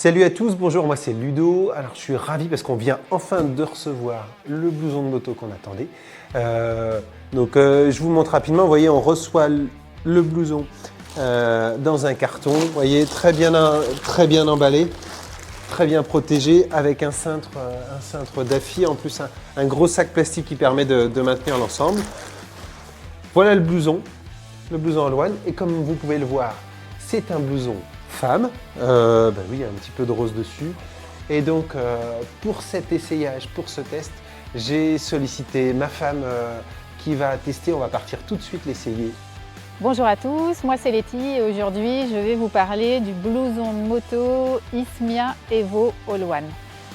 Salut à tous, bonjour, moi c'est Ludo. Alors je suis ravi parce qu'on vient enfin de recevoir le blouson de moto qu'on attendait. Je vous montre rapidement, vous voyez, on reçoit le blouson dans un carton, vous voyez, très bien emballé, très bien protégé, avec un cintre d'affi, en plus un gros sac plastique qui permet de maintenir l'ensemble. Voilà le blouson Allwine, et comme vous pouvez le voir, c'est un blouson femme, oui, il y a un petit peu de rose dessus. Et donc, pour cet essayage, pour ce test, j'ai sollicité ma femme qui va tester. On va partir tout de suite l'essayer. Bonjour à tous, moi c'est Letty et aujourd'hui je vais vous parler du blouson de moto Ismia Evo All-One.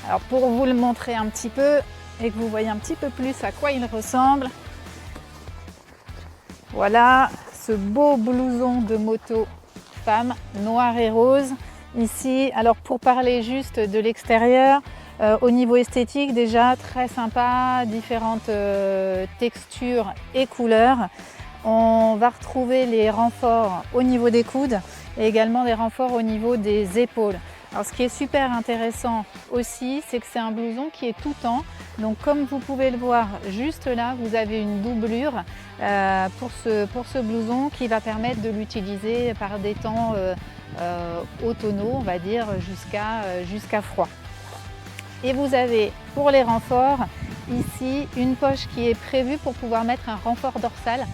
Alors pour vous le montrer un petit peu et que vous voyez un petit peu plus à quoi il ressemble, voilà ce beau blouson de moto femme noir et rose ici. Alors pour parler juste de l'extérieur, au niveau esthétique déjà très sympa, différentes textures et couleurs. On va retrouver les renforts au niveau des coudes et également des renforts au niveau des épaules. Alors ce qui est super intéressant aussi, c'est que c'est un blouson qui est tout temps. Donc comme vous pouvez le voir juste là, vous avez une doublure pour ce blouson qui va permettre de l'utiliser par des temps automnaux, on va dire, jusqu'à froid. Et vous avez pour les renforts ici une poche qui est prévue pour pouvoir mettre un renfort dorsal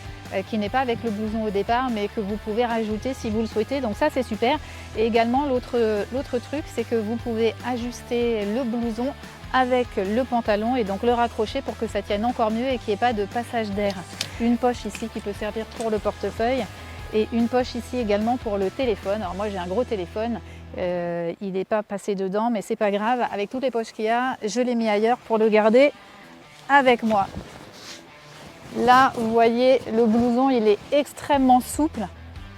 qui n'est pas avec le blouson au départ mais que vous pouvez rajouter si vous le souhaitez, donc ça c'est super. Et également l'autre truc, c'est que vous pouvez ajuster le blouson avec le pantalon et donc le raccrocher pour que ça tienne encore mieux et qu'il n'y ait pas de passage d'air. Une poche ici qui peut servir pour le portefeuille et une poche ici également pour le téléphone. Alors moi j'ai un gros téléphone, il n'est pas passé dedans mais c'est pas grave, avec toutes les poches qu'il y a, je l'ai mis ailleurs pour le garder avec moi. Là, vous voyez, le blouson, il est extrêmement souple.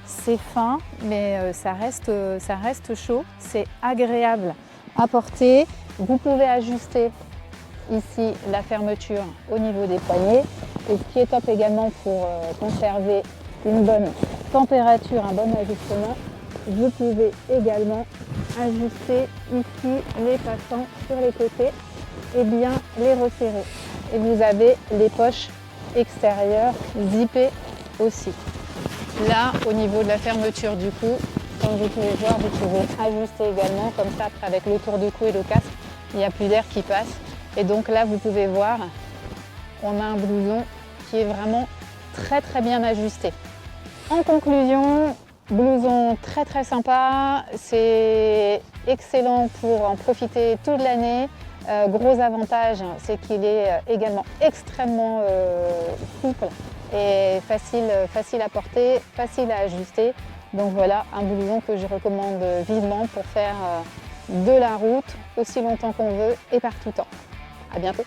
C'est fin, mais ça reste chaud. C'est agréable à porter. Vous pouvez ajuster ici la fermeture au niveau des poignets. Et ce qui est top également pour conserver une bonne température, un bon ajustement, vous pouvez également ajuster ici les passants sur les côtés et bien les resserrer. Et vous avez les poches extérieures zippées aussi. Là, au niveau de la fermeture du cou, comme vous pouvez voir, vous pouvez ajuster également, comme ça, après avec le tour du cou et le casque, il n'y a plus d'air qui passe. Et donc là, vous pouvez voir, on a un blouson qui est vraiment très bien ajusté. En conclusion, blouson très sympa, c'est excellent pour en profiter toute l'année. Gros avantage, c'est qu'il est également extrêmement souple et facile à porter, facile à ajuster. Donc voilà, un blouson que je recommande vivement pour faire de la route aussi longtemps qu'on veut et par tout temps. À bientôt.